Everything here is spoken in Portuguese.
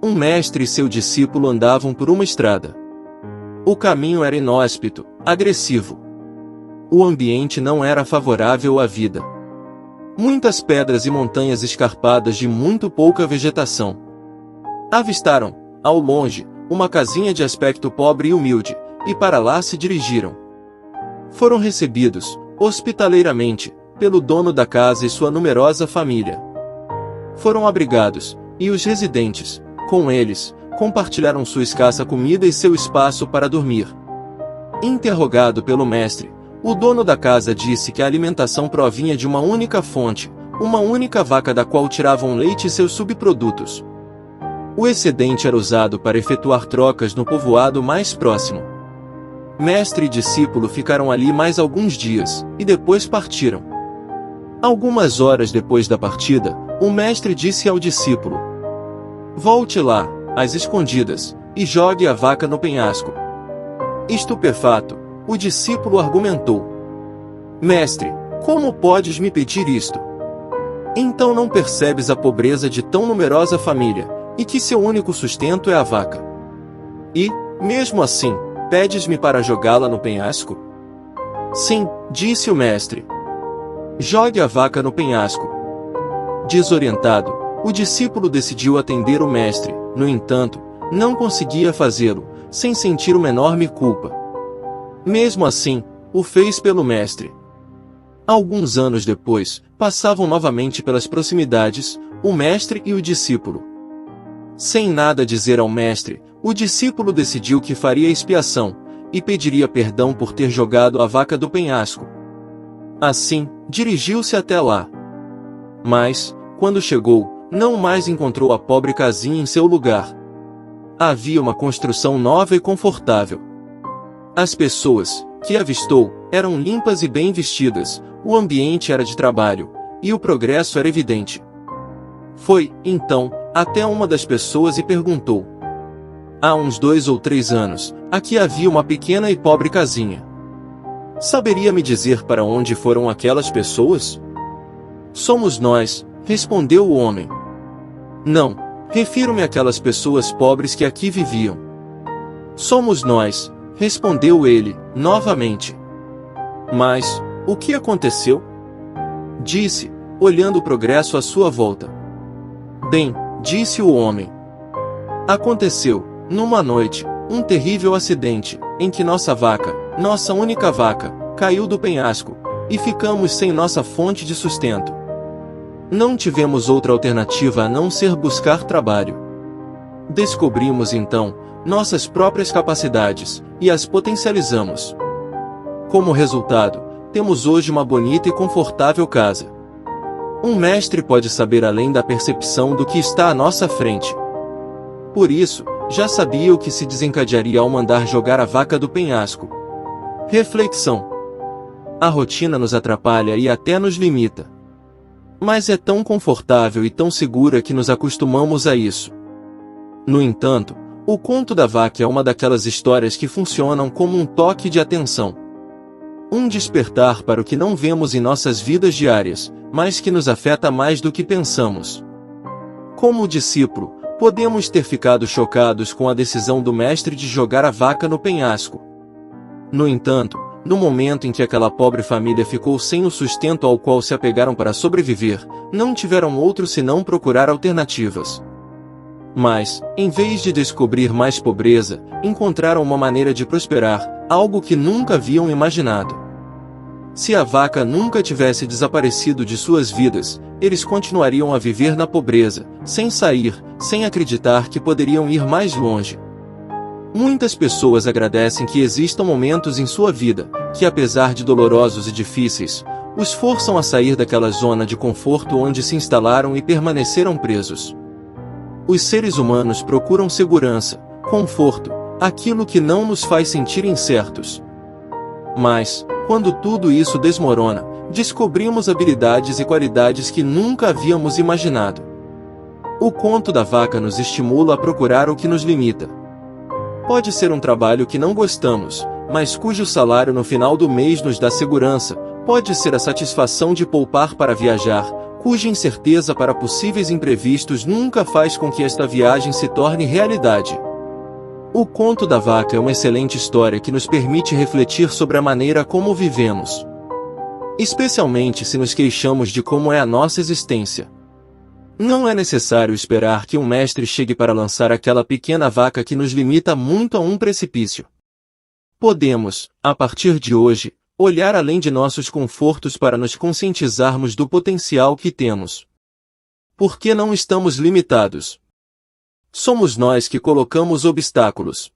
Um mestre e seu discípulo andavam por uma estrada. O caminho era inóspito, agressivo. O ambiente não era favorável à vida. Muitas pedras e montanhas escarpadas de muito pouca vegetação. Avistaram, ao longe, uma casinha de aspecto pobre e humilde, e para lá se dirigiram. Foram recebidos, hospitaleiramente, pelo dono da casa e sua numerosa família. Foram abrigados, e os residentes, com eles, compartilharam sua escassa comida e seu espaço para dormir. Interrogado pelo mestre, o dono da casa disse que a alimentação provinha de uma única fonte, uma única vaca da qual tiravam leite e seus subprodutos. O excedente era usado para efetuar trocas no povoado mais próximo. Mestre e discípulo ficaram ali mais alguns dias, e depois partiram. Algumas horas depois da partida, o mestre disse ao discípulo: "Volte lá, às escondidas, e jogue a vaca no penhasco." Estupefato, o discípulo argumentou: "Mestre, como podes me pedir isto? Então não percebes a pobreza de tão numerosa família, e que seu único sustento é a vaca? E, mesmo assim, pedes-me para jogá-la no penhasco?" "Sim", disse o mestre. "Jogue a vaca no penhasco." Desorientado, o discípulo decidiu atender o mestre, no entanto, não conseguia fazê-lo, sem sentir uma enorme culpa. Mesmo assim, o fez pelo mestre. Alguns anos depois, passavam novamente pelas proximidades, o mestre e o discípulo. Sem nada dizer ao mestre, o discípulo decidiu que faria expiação, e pediria perdão por ter jogado a vaca do penhasco. Assim, dirigiu-se até lá. Mas, quando chegou, não mais encontrou a pobre casinha em seu lugar. Havia uma construção nova e confortável. As pessoas, que avistou, eram limpas e bem vestidas, o ambiente era de trabalho, e o progresso era evidente. Foi, então, até uma das pessoas e perguntou: "Há uns 2 ou 3 anos, aqui havia uma pequena e pobre casinha. Saberia me dizer para onde foram aquelas pessoas?" "Somos nós", respondeu o homem. "Não, refiro-me àquelas pessoas pobres que aqui viviam." "Somos nós", respondeu ele, novamente. "Mas, o que aconteceu?" disse, olhando o progresso à sua volta. "Bem", disse o homem. "Aconteceu, numa noite, um terrível acidente, em que nossa vaca, nossa única vaca, caiu do penhasco, e ficamos sem nossa fonte de sustento. Não tivemos outra alternativa a não ser buscar trabalho. Descobrimos então nossas próprias capacidades, e as potencializamos. Como resultado, temos hoje uma bonita e confortável casa. Um mestre pode saber além da percepção do que está à nossa frente. Por isso, já sabia o que se desencadearia ao mandar jogar a vaca do penhasco." Reflexão: a rotina nos atrapalha e até nos limita. Mas é tão confortável e tão segura que nos acostumamos a isso. No entanto, o conto da vaca é uma daquelas histórias que funcionam como um toque de atenção. Um despertar para o que não vemos em nossas vidas diárias, mas que nos afeta mais do que pensamos. Como discípulo, podemos ter ficado chocados com a decisão do mestre de jogar a vaca no penhasco. No entanto, no momento em que aquela pobre família ficou sem o sustento ao qual se apegaram para sobreviver, não tiveram outro senão procurar alternativas. Mas, em vez de descobrir mais pobreza, encontraram uma maneira de prosperar, algo que nunca haviam imaginado. Se a vaca nunca tivesse desaparecido de suas vidas, eles continuariam a viver na pobreza, sem sair, sem acreditar que poderiam ir mais longe. Muitas pessoas agradecem que existam momentos em sua vida, que apesar de dolorosos e difíceis, os forçam a sair daquela zona de conforto onde se instalaram e permaneceram presos. Os seres humanos procuram segurança, conforto, aquilo que não nos faz sentir incertos. Mas, quando tudo isso desmorona, descobrimos habilidades e qualidades que nunca havíamos imaginado. O conto da vaca nos estimula a procurar o que nos limita. Pode ser um trabalho que não gostamos, mas cujo salário no final do mês nos dá segurança, pode ser a satisfação de poupar para viajar, cuja incerteza para possíveis imprevistos nunca faz com que esta viagem se torne realidade. O conto da vaca é uma excelente história que nos permite refletir sobre a maneira como vivemos, especialmente se nos queixamos de como é a nossa existência. Não é necessário esperar que um mestre chegue para lançar aquela pequena vaca que nos limita muito a um precipício. Podemos, a partir de hoje, olhar além de nossos confortos para nos conscientizarmos do potencial que temos. Porque não estamos limitados. Somos nós que colocamos obstáculos.